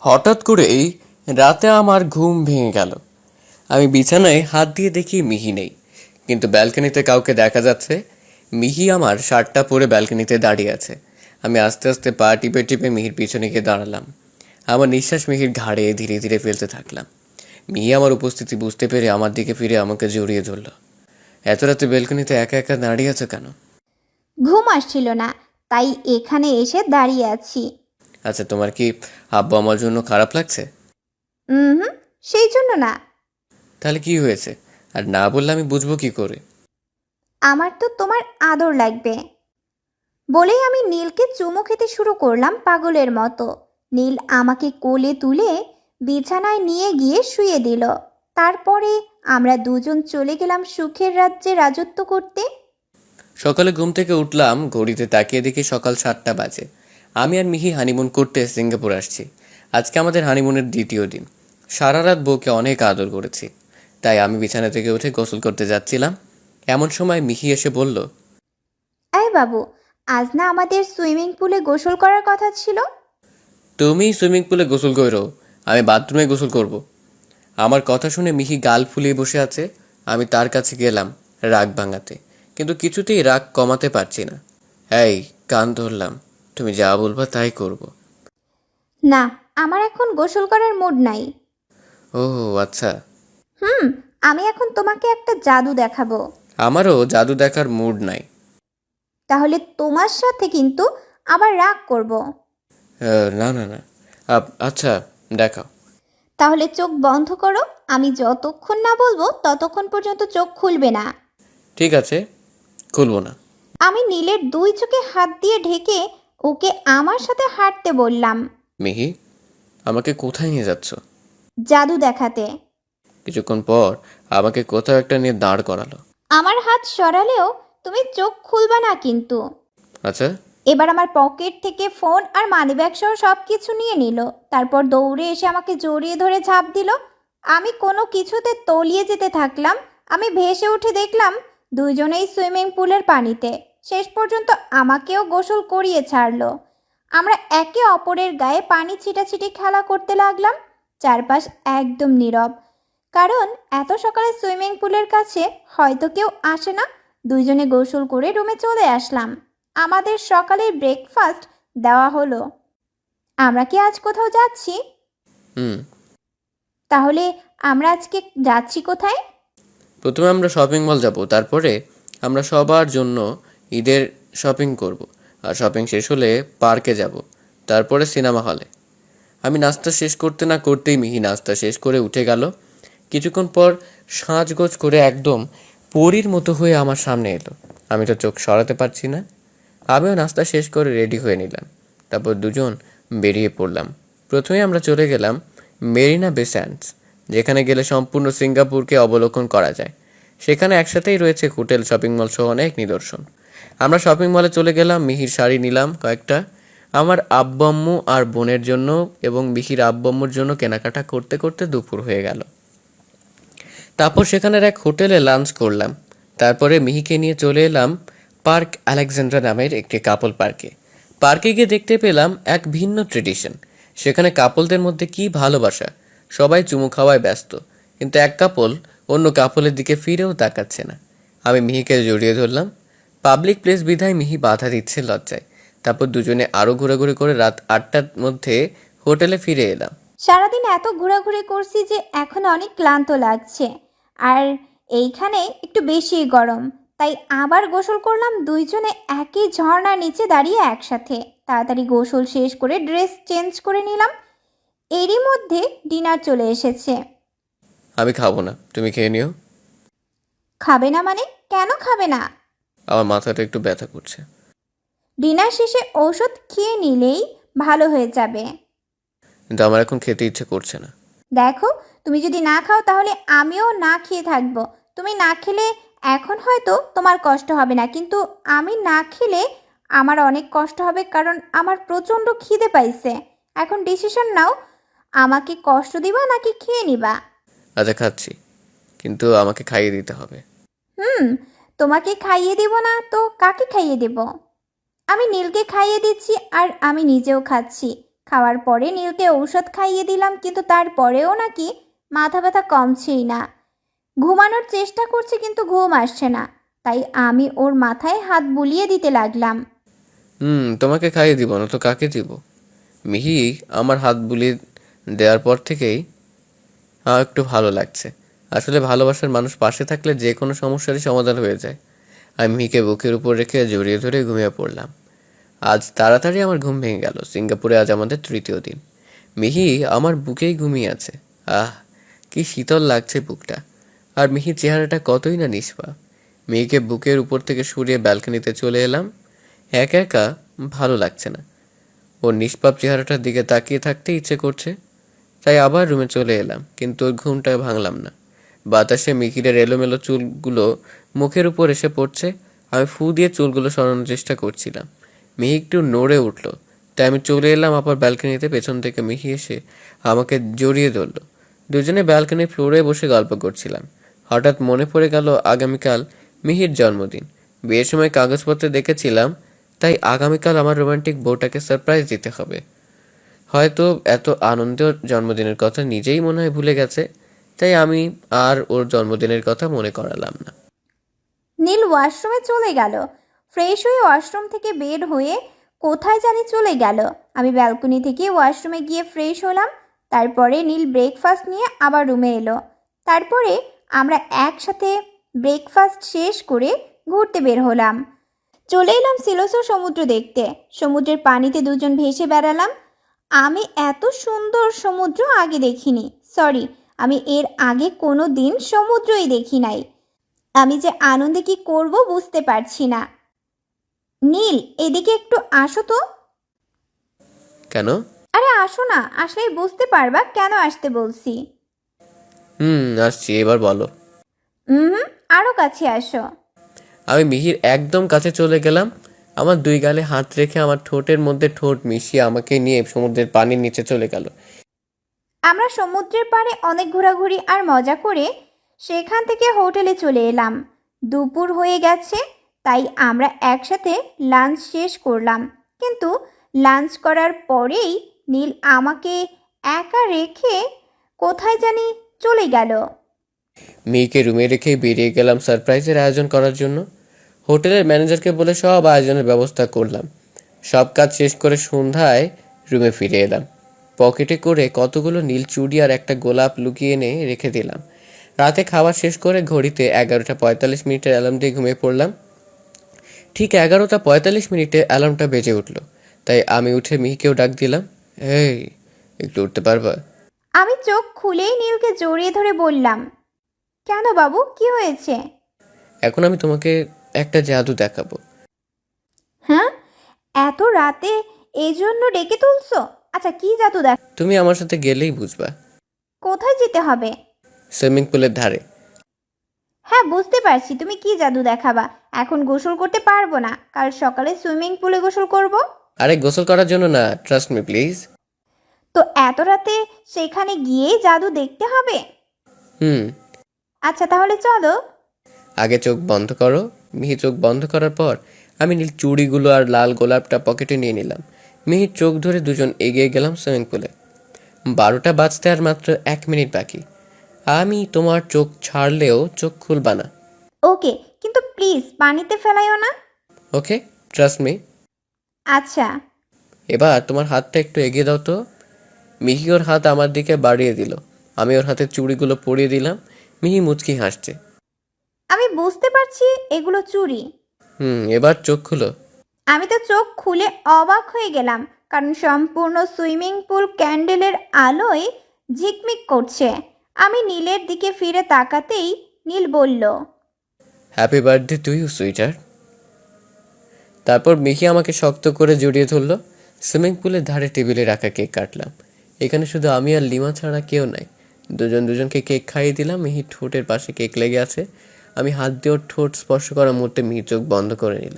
হঠাৎ করেই রাতে আমার ঘুম ভেঙে গেল। আমি বিছানায় হাত দিয়ে দেখি মিহি নেই, কিন্তু ব্যালকনিতে কাউকে দেখা যাচ্ছে। মিহি আমার শার্টটা পরে ব্যালকনিতে দাঁড়িয়ে আছে। আমি আস্তে আস্তে পা টিপে টিপে মিহির পিছনে গিয়ে দাঁড়ালাম। আমার নিঃশ্বাস মিহির ঘাড়ে ধীরে ধীরে ফেলতে থাকলাম। মিহি আমার উপস্থিতি বুঝতে পেরে আমার দিকে ফিরে আমাকে জড়িয়ে ধরল। এত রাতে ব্যালকনিতে একা একা দাঁড়িয়ে আছো কেন? ঘুম আসছিল না, তাই এখানে এসে দাঁড়িয়ে আছি। আচ্ছা, তোমার কি আব্বু আমার জন্য খারাপ লাগছে? হুম, সেই জন্য না। তাহলে কি হয়েছে? আর না বললে আমি বুঝবো কি করে? আমার তো তোমার আদর লাগবে বলেই আমি নীলকে চুমু খেতে শুরু করলাম পাগলের মতো। নীল আমাকে কোলে তুলে বিছানায় নিয়ে গিয়ে শুয়ে দিল। তারপরে আমরা দুজন চলে গেলাম সুখের রাজ্যে রাজত্ব করতে। সকালে ঘুম থেকে উঠলাম, ঘড়িতে তাকিয়ে দেখি সকাল 7টা বাজে। আমি আর মিহি হানিমুন করতে সিঙ্গাপুর আসছি। আজকে আমাদের হানিমুনের দ্বিতীয় দিন। সারা রাত বউকে অনেক আদর করেছি, তাই আমি বিছানা থেকে উঠে গোসল করতে যাচ্ছিলাম। এমন সময় মিহি এসে বলল, এই বাবু, আজ না আমাদের সুইমিং পুলে গোসল করার কথা ছিল? তুমি সুইমিং পুলে গোসল করো, আমি বাথরুমে গোসল করব। আমার কথা শুনে মিহি গাল ফুলিয়ে বসে আছে। আমি তার কাছে গেলাম রাগ ভাঙাতে, কিন্তু কিছুতেই রাগ কমাতে পারছি না। এই, কান ধরলাম, তুমি যা বলবা তাই করব। না, আমার এখন গোসল করার মুড নাই। ও আচ্ছা। হুম, আমি এখন তোমাকে একটা জাদু দেখাবো। আমারও জাদু দেখার মুড নাই। তাহলে তোমার সাথে কিন্তু আবার রাগ করব। না না না, আচ্ছা, দেখাও। তাহলে চোখ বন্ধ করো। আমি যতক্ষণ না বলবো ততক্ষণ পর্যন্ত চোখ খুলবে না। ঠিক আছে, খুলবো না। আমি নীলের দুই চোখে হাত দিয়ে ঢেকে ওকে আমার সাথে হাঁটতে বললাম। মিহি, আমাকে কোথায় নিয়ে যাচ্ছ? জাদু দেখাতে। কিছুক্ষণ পর আমাকে কোথাও একটা নিয়ে দাঁড় করালো। আমার হাত সরালেও তুমি চোখ খুলবা না কিন্তু। আচ্ছা। এবার আমার পকেট থেকে ফোন আর মানিব্যাগ সহ সব কিছু নিয়ে নিল। তারপর দৌড়ে এসে আমাকে জড়িয়ে ধরে ঝাঁপ দিল। আমি কোনো কিছুতে তলিয়ে যেতে থাকলাম। আমি ভেসে উঠে দেখলাম দুইজনেই সুইমিং পুলের পানিতে। শেষ পর্যন্ত আমাকেও গোসল করিয়ে ছাড়লো। আমরা একে অপরের গায়ে পানি ছিটাছিটি খেলা করতে লাগলাম। চারপাশ একদম নীরব, কারণ এত সকালে সুইমিং পুলের কাছে হয়তো কেউ আসে না। দুইজনে গোসল করে রুমে চলে আসলাম। আমাদের সকালের ব্রেকফাস্ট দেওয়া হলো। আমরা কি আজ কোথাও যাচ্ছি? হুম। তাহলে আমরা আজকে যাচ্ছি কোথায়? প্রথমে আমরা শপিং মল যাব, তারপরে আমরা সবার জন্য ঈদের শপিং করব, আর শপিং শেষ হলে পার্কে যাব, তারপরে সিনেমা হলে। আমি নাস্তা শেষ করতে না করতেই মিহি নাস্তা শেষ করে উঠে গেল। কিছুক্ষণ পর সাজগোজ করে একদম পরীর মতো হয়ে আমার সামনে এলো। আমি তো চোখ সরাতে পারছি না। আমিও নাস্তা শেষ করে রেডি হয়ে নিলাম, তারপর দুজন বেরিয়ে পড়লাম। প্রথমে আমরা চলে গেলাম মেরিনা বে স্যান্ডস, যেখানে গেলে সম্পূর্ণ সিঙ্গাপুরকে অবলোকন করা যায়। সেখানে একসাথেই রয়েছে হোটেল, শপিং মল সহ অনেক নিদর্শন। আমরা শপিং মলে চলে গেলাম, মিহির শাড়ি নিলাম কয়েকটা, আমার আব্বু আম্মু আর বোনের জন্য, এবং মিহির আব্বু আম্মুর জন্য কেনাকাটা করতে করতে দুপুর হয়ে গেল। তারপর সেখানের এক হোটেলে লাঞ্চ করলাম। তারপরে মিহিকে নিয়ে চলে এলাম পার্ক আলেকজান্ড্রা নামের একটি কাপল পার্কে। পার্কে গিয়ে দেখতে পেলাম এক ভিন্ন ট্রেডিশন। সেখানে কাপলদের মধ্যে কি ভালোবাসা, সবাই চুমু খাওয়ায় ব্যস্ত, কিন্তু এক কাপল অন্য কাপলের দিকে ফিরেও তাকাচ্ছে না। আমি মিহিকে জড়িয়ে ধরলাম। পাবলিক প্লেস বিধায় মিহি বাধা দিচ্ছে লজ্জায়। তারপর দুজনে আরও ঘোরাঘুরি করে রাত 8টার মধ্যে হোটেলে ফিরে এলাম। সারাদিন এত ঘোরাঘুরি করছি যে এখন অনেক ক্লান্ত লাগছে। আর এইখানে একটু বেশি গরম, তাই আবার গোসল করলাম দুইজনে একই ঝর্ণার নিচে দাঁড়িয়ে একসাথে। তাড়াতাড়ি গোসল শেষ করে ড্রেস চেঞ্জ করে নিলাম। এরই মধ্যে ডিনার চলে এসেছে। আমি খাবো না, তুমি খেয়ে নিও। খাবে না মানে? কেন খাবে না? আমার মাথাটা একটু ব্যথা করছে। ডিনার শেষে ঔষধ খেয়ে নিলেই ভালো হয়ে যাবে। কিন্তু আমার এখন খেতে ইচ্ছে করছে না। দেখো, তুমি যদি না খাও তাহলে আমিও না খেয়ে থাকবো। তুমি না খেলে এখন হয়তো তোমার কষ্ট হবে না, কিন্তু আমি না খেলে আমার অনেক কষ্ট হবে, কারণ আমার প্রচণ্ড খিদে পাইছে। এখন ডিসিশন নাও, আমাকে কষ্ট দিবা নাকি খেয়ে নিবা? আচ্ছা, খাচ্ছি, কিন্তু আমাকে খাইয়ে দিতে হবে। হুম, তোমাকে খাইয়ে দেব না তো কাকে খাইয়ে দেব? আমি নীলকে খাইয়ে দিচ্ছি আর আমি নিজেও খাচ্ছি। খাওয়ার পরে নীলকে ঔষধ খাইয়ে দিলাম, কিন্তু তারপরেও নাকি মাথা ব্যথা কমছেই না। ঘুমানোর চেষ্টা করছে কিন্তু ঘুম আসছে না, তাই আমি ওর মাথায় হাত বুলিয়ে দিতে লাগলাম। তোমাকে খাইয়ে দিব না তো কাকে দিব? মিহি আমার হাত বুলিয়ে দেওয়ার পর থেকেই আমার একটু ভালো লাগছে। আসলে ভালোবাসার মানুষ পাশে থাকলে যে কোনো সমস্যারই সমাধান হয়ে যায়। আমি মিহিকে বুকের উপর রেখে জড়িয়ে ধরে ঘুমিয়ে পড়লাম। আজ তাড়াতাড়ি আমার ঘুম ভেঙে গেল। সিঙ্গাপুরে আজ আমাদের তৃতীয় দিন। মিহি আমার বুকেই ঘুমিয়ে আছে। আহ, কি শীতল লাগছে বুকটা। আর মিহির চেহারাটা কতই না নিষ্পাপ। মিহিকে বুকের উপর থেকে সরিয়ে ব্যালকনিতে চলে এলাম। একা একা ভালো লাগছে না। ওর নিষ্পাপ চেহারাটার দিকে তাকিয়ে থাকতে ইচ্ছে করছে, তাই আবার রুমে চলে এলাম, কিন্তু ওর ঘুমটা ভাঙলাম না। বাতাসে মিহিরের এলোমেলো চুলগুলো মুখের উপর এসে পড়ছে। আমি ফু দিয়ে চুলগুলো সরানোর চেষ্টা করছিলাম। মিহি একটু নড়ে উঠল, তাই আমি চলে এলাম আবার ব্যালকনিতে। পেছন থেকে মিহি এসে আমাকে জড়িয়ে ধরল। দুজনে ব্যালকনির ফ্লোরে বসে গল্প করছিলাম। হঠাৎ মনে পড়ে গেল আগামীকাল মিহির জন্মদিন। বিয়ের সময় কাগজপত্রে দেখেছিলাম, তাই আগামীকাল আমার রোমান্টিক বউটাকে সারপ্রাইজ দিতে হবে। হয়তো এত আনন্দের জন্মদিনের কথা নিজেই মনে হয় ভুলে গেছে, তাই আমি আর ওর জন্মদিনের কথা মনে করালাম না। নীল ওয়াশরুমে চলে গেল। ফ্রেশ হয়ে ওয়াশরুম থেকে বের হয়ে কোথায় জানি চলে গেল। আমি ব্যালকনি থেকে ওয়াশরুমে গিয়ে ফ্রেশ হলাম। তারপরে নীল ব্রেকফাস্ট নিয়ে আবার রুমে এলো। তারপরে আমরা একসাথে ব্রেকফাস্ট শেষ করে ঘুরতে বের হলাম। চলে এলাম সিলোসো সমুদ্র দেখতে। সমুদ্রের পানিতে দুজন ভেসে বেড়ালাম। আমি এত সুন্দর সমুদ্র আগে দেখিনি। সরি, আমি এর আগে কোনো দিন সমুদ্রই দেখি নাই। আমি যে আনন্দে কি করব বুঝতে পারছি না। নীল, এদিকে একটু আসো তো। কেন? আরে আসো না, আসলেই বুঝতে পারবা কেন আসতে বলছি। আসছি, এবার বলো। হুম, আরো কাছে আসো। আমি মিহির একদম কাছে চলে গেলাম। আমার দুই গালে হাত রেখে আমার ঠোঁটের মধ্যে ঠোঁট মিশিয়ে আমাকে নিয়ে সমুদ্রের পানির নিচে চলে গেল। আমরা সমুদ্রের পাড়ে অনেক ঘোরাঘুরি আর মজা করে সেখান থেকে হোটেলে চলে এলাম। দুপুর হয়ে গেছে, তাই আমরা একসাথে লাঞ্চ শেষ করলাম। কিন্তু লাঞ্চ করার পরেই নীল আমাকে একা রেখে কোথায় জানি চলে গেল। মিহিকে রুমে রেখেই বেরিয়ে গেলাম সারপ্রাইজের আয়োজন করার জন্য। হোটেলের ম্যানেজারকে বলে সব আয়োজনের ব্যবস্থা করলাম। সব কাজ শেষ করে সন্ধ্যায় রুমে ফিরে এলাম। পকেটে করে কতগুলো নীল চুড়ি আর একটা গোলাপ লুকিয়ে এনে রেখে দিলাম। রাতে খাবার শেষ করে ঘড়িতে 11:45 অ্যালার্ম দিয়ে ঘুমিয়ে পড়লাম। ঠিক 11:45 অ্যালার্মটা বেজে উঠল, তাই আমি উঠে মিহিকেও ডাক দিলাম। এই, একটু উঠতে পারবা? আমি চোখ খুলেই নীলকে জড়িয়ে ধরে বললাম, কেন বাবু, কি হয়েছে? এখন আমি তোমাকে একটা জাদু দেখাবো। হ্যাঁ, এত রাতে এই জন্য ডেকে তুলছো? আচ্ছা, কি জাদু দেখ? তুমি আমার সাথে গেলেই বুঝবা। কোথায় যেতে হবে? সুইমিং পুলের ধারে। হ্যাঁ, বুঝতে পারছি তুমি কি জাদু দেখাবা। এখন গোসল করতে পারবো না, কাল সকালে সুইমিং পুলে গোসল করব। আরে গোসল করার জন্য না, ট্রাস্ট মি প্লিজ। তো এত রাতে সেখানে গিয়েই জাদু দেখতে হবে? হুম। আচ্ছা, তাহলে চলো। আগে চোখ বন্ধ করো। মিহি চোখ বন্ধ করার পর আমি নীল চুড়িগুলো আর লাল গোলাপটা পকেটে নিয়ে নিলাম। মিহির চোখ ধরে দুজন এগিয়ে গেলাম সুইমিং পুলে। 12টা বাজতে আর মাত্র 1 মিনিট বাকি। আমি তোমার চোখ ছাড়লেও চোখ খুলবা না। ওকে, কিন্তু প্লিজ পানিতে ফেলাইও না। ওকে, ট্রাস্ট মি। আচ্ছা। এবার তোমার হাতটা একটু এগিয়ে দাও তো। মিহি ওর হাত আমার দিকে বাড়িয়ে দিল। আমি ওর হাতে চুড়িগুলো পরিয়ে দিলাম। মিহি মুচকি হাসছে। আমি বুঝতে পারছি এগুলো চুরি। এবার চোখ খুলো। আমি তো চোখ খুলে অবাক হয়ে গেলাম, কারণ সম্পূর্ণ সুইমিং পুল ক্যান্ডেলের আলোয় ঝিকমিক করছে। আমি নীলের দিকে ফিরে তাকাতেই নীল বলল, happy birthday to you sweeter. তারপর মিহি আমাকে শক্ত করে জড়িয়ে ধরলো। সুইমিং পুলের ধারে টেবিলে রাখা কেক কাটলাম। এখানে শুধু আমি আর লিমা ছাড়া কেউ নাই। দুজনকে কেক খাইয়ে দিলাম। মিহি ঠোঁটের পাশে কেক লেগে আছে। আমি হাত দিয়ে ওর ঠোঁট স্পর্শ করার মুহূর্তে মিহি চোখ বন্ধ করে নিল।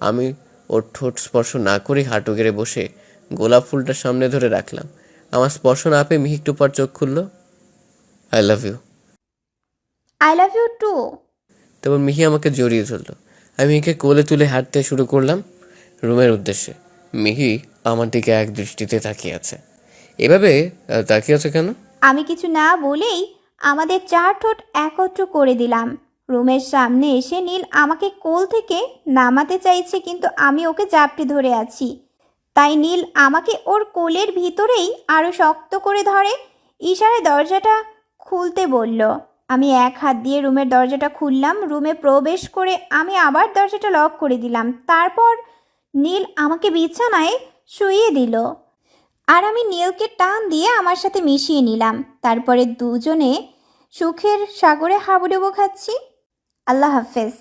আমি ওর ঠোঁট স্পর্শ না করেই হাঁটু গেড়ে বসে গোলাপ ফুলটা সামনে ধরে রাখলাম। আমার স্পর্শ না পেয়ে মিহি একটু পর চোখ খুললো। I love you. I love you too. তারপর মিহি আমাকে জড়িয়ে ধরলো। আমি মিহিকে কোলে তুলে হাঁটতে শুরু করলাম রুমের উদ্দেশ্যে। মিহি আমার দিকে এক দৃষ্টিতে তাকিয়ে আছে। এভাবে তাকিয়ে আছে কেন? আমি কিছু না বলেই আমাদের চার ঠোঁট একত্র করে দিলাম। রুমের সামনে এসে নীল আমাকে কোল থেকে নামাতে চাইছে, কিন্তু আমি ওকে জাপটে ধরে আছি। তাই নীল আমাকে ওর কোলের ভিতরেই আরও শক্ত করে ধরে, ইশারায় দরজাটা খুলতে বলল। আমি এক হাত দিয়ে রুমের দরজাটা খুললাম। রুমে প্রবেশ করে আমি আবার দরজাটা লক করে দিলাম। তারপর নীল আমাকে বিছানায় শুইয়ে দিল আর আমি নীলকে টান দিয়ে আমার সাথে মিশিয়ে নিলাম। তারপরে দুজনে সুখের সাগরে হাবুডুবু খাচ্ছি। আল্লাহ হাফেজ।